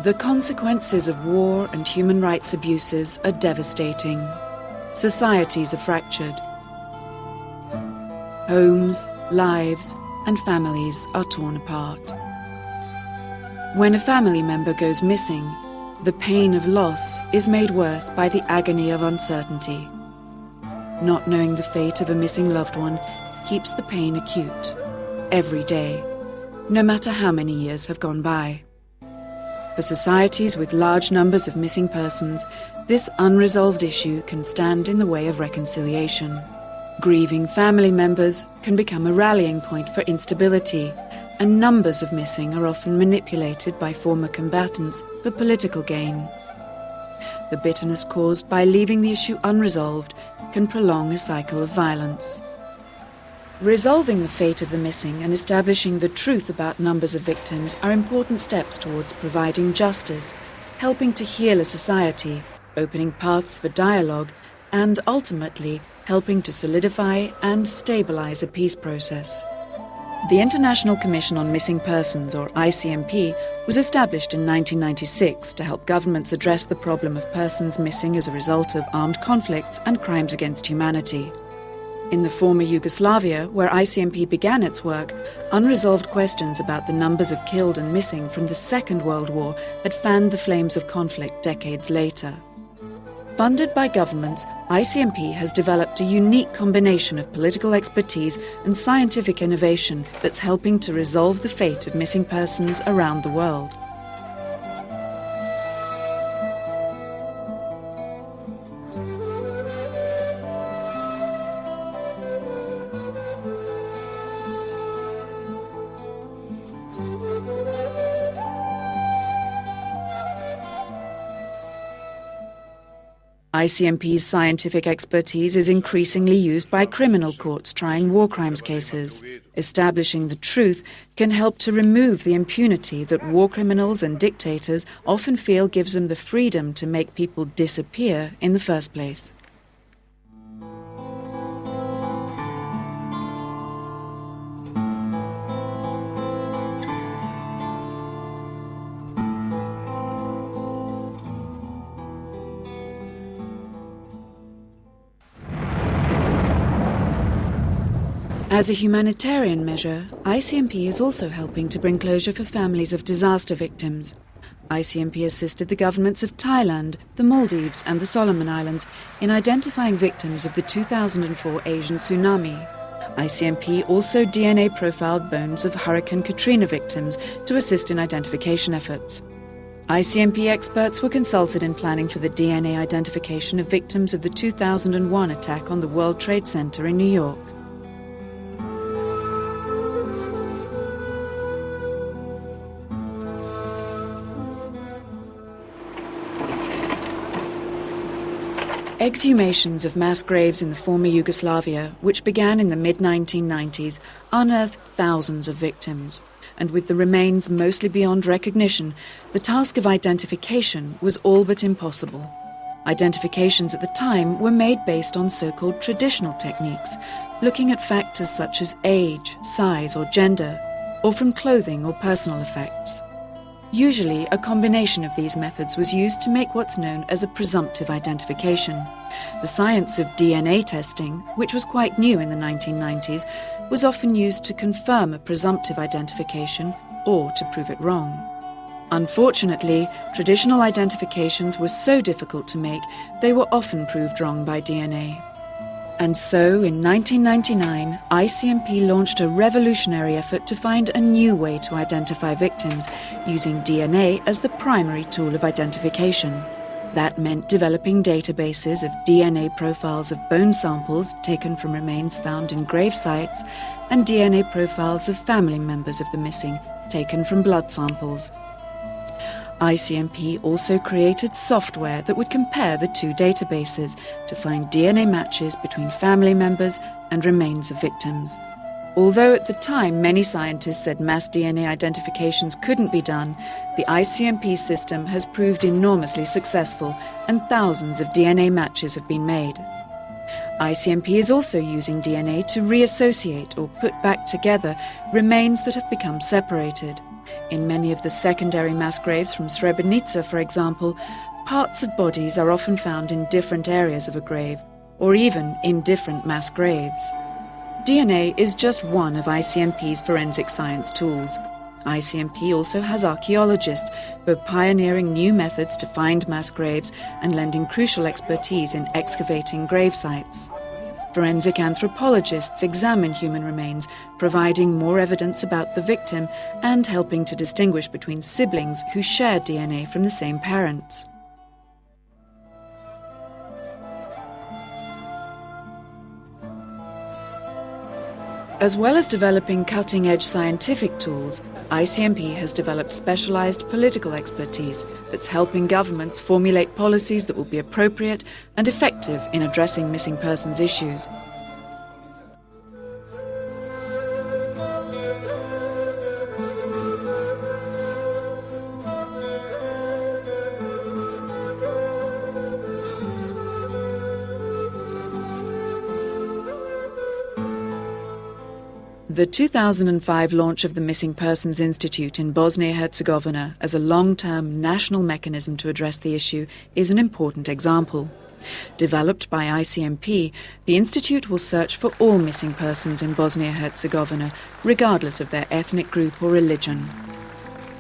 The consequences of war and human rights abuses are devastating. Societies are fractured. Homes, lives, and families are torn apart. When a family member goes missing, the pain of loss is made worse by the agony of uncertainty. Not knowing the fate of a missing loved one keeps the pain acute, every day, no matter how many years have gone by. For societies with large numbers of missing persons, this unresolved issue can stand in the way of reconciliation. Grieving family members can become a rallying point for instability, and numbers of missing are often manipulated by former combatants for political gain. The bitterness caused by leaving the issue unresolved can prolong a cycle of violence. Resolving the fate of the missing and establishing the truth about numbers of victims are important steps towards providing justice, helping to heal a society, opening paths for dialogue, and ultimately helping to solidify and stabilize a peace process. The International Commission on Missing Persons, or ICMP, was established in 1996 to help governments address the problem of persons missing as a result of armed conflicts and crimes against humanity. In the former Yugoslavia, where ICMP began its work, unresolved questions about the numbers of killed and missing from the Second World War had fanned the flames of conflict decades later. Funded by governments, ICMP has developed a unique combination of political expertise and scientific innovation that's helping to resolve the fate of missing persons around the world. ICMP's scientific expertise is increasingly used by criminal courts trying war crimes cases. Establishing the truth can help to remove the impunity that war criminals and dictators often feel gives them the freedom to make people disappear in the first place. As a humanitarian measure, ICMP is also helping to bring closure for families of disaster victims. ICMP assisted the governments of Thailand, the Maldives and the Solomon Islands in identifying victims of the 2004 Asian tsunami. ICMP also DNA profiled bones of Hurricane Katrina victims to assist in identification efforts. ICMP experts were consulted in planning for the DNA identification of victims of the 2001 attack on the World Trade Center in New York. Exhumations of mass graves in the former Yugoslavia, which began in the mid-1990s, unearthed thousands of victims. And with the remains mostly beyond recognition, the task of identification was all but impossible. Identifications at the time were made based on so-called traditional techniques, looking at factors such as age, size or gender, or from clothing or personal effects. Usually, a combination of these methods was used to make what's known as a presumptive identification. The science of DNA testing, which was quite new in the 1990s, was often used to confirm a presumptive identification or to prove it wrong. Unfortunately, traditional identifications were so difficult to make, they were often proved wrong by DNA. And so, in 1999, ICMP launched a revolutionary effort to find a new way to identify victims, using DNA as the primary tool of identification. That meant developing databases of DNA profiles of bone samples taken from remains found in grave sites and DNA profiles of family members of the missing taken from blood samples. ICMP also created software that would compare the two databases to find DNA matches between family members and remains of victims. Although at the time many scientists said mass DNA identifications couldn't be done, the ICMP system has proved enormously successful and thousands of DNA matches have been made. ICMP is also using DNA to reassociate or put back together remains that have become separated. In many of the secondary mass graves from Srebrenica, for example, parts of bodies are often found in different areas of a grave, or even in different mass graves. DNA is just one of ICMP's forensic science tools. ICMP also has archaeologists who are pioneering new methods to find mass graves and lending crucial expertise in excavating grave sites. Forensic anthropologists examine human remains, providing more evidence about the victim and helping to distinguish between siblings who share DNA from the same parents. As well as developing cutting-edge scientific tools, ICMP has developed specialized political expertise that's helping governments formulate policies that will be appropriate and effective in addressing missing persons issues. The 2005 launch of the Missing Persons Institute in Bosnia-Herzegovina as a long-term national mechanism to address the issue is an important example. Developed by ICMP, the Institute will search for all missing persons in Bosnia-Herzegovina, regardless of their ethnic group or religion.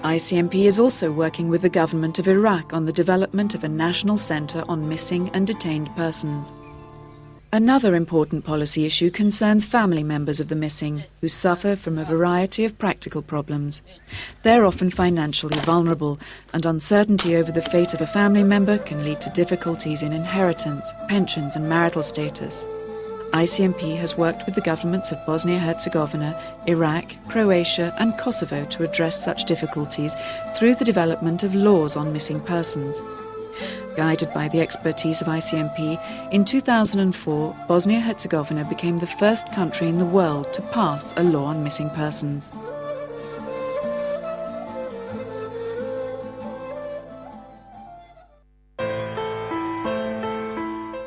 ICMP is also working with the government of Iraq on the development of a national centre on missing and detained persons. Another important policy issue concerns family members of the missing, who suffer from a variety of practical problems. They're often financially vulnerable, and uncertainty over the fate of a family member can lead to difficulties in inheritance, pensions and marital status. ICMP has worked with the governments of Bosnia-Herzegovina, Iraq, Croatia and Kosovo to address such difficulties through the development of laws on missing persons. Guided by the expertise of ICMP, in 2004, Bosnia-Herzegovina became the first country in the world to pass a law on missing persons.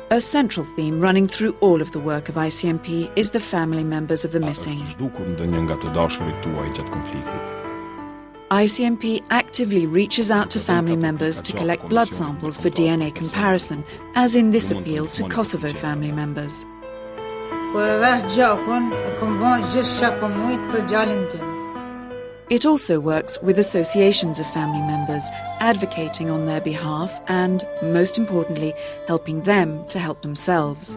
A central theme running through all of the work of ICMP is the family members of the missing. ICMP actively reaches out to family members to collect blood samples for DNA comparison, as in this appeal to Kosovo family members. It also works with associations of family members, advocating on their behalf and, most importantly, helping them to help themselves.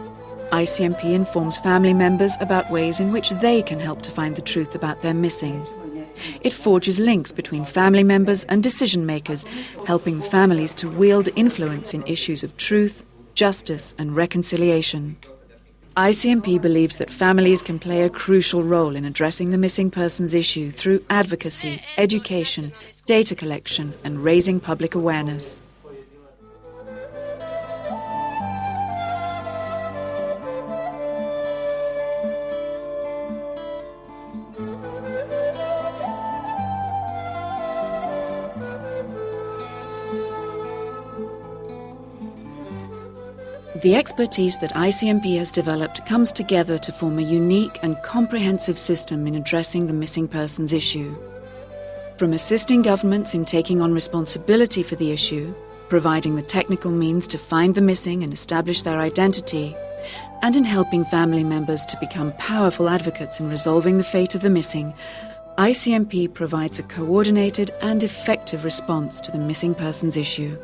ICMP informs family members about ways in which they can help to find the truth about their missing. It forges links between family members and decision-makers, helping families to wield influence in issues of truth, justice and reconciliation. ICMP believes that families can play a crucial role in addressing the missing persons issue through advocacy, education, data collection and raising public awareness. The expertise that ICMP has developed comes together to form a unique and comprehensive system in addressing the missing persons issue. From assisting governments in taking on responsibility for the issue, providing the technical means to find the missing and establish their identity, and in helping family members to become powerful advocates in resolving the fate of the missing, ICMP provides a coordinated and effective response to the missing persons issue.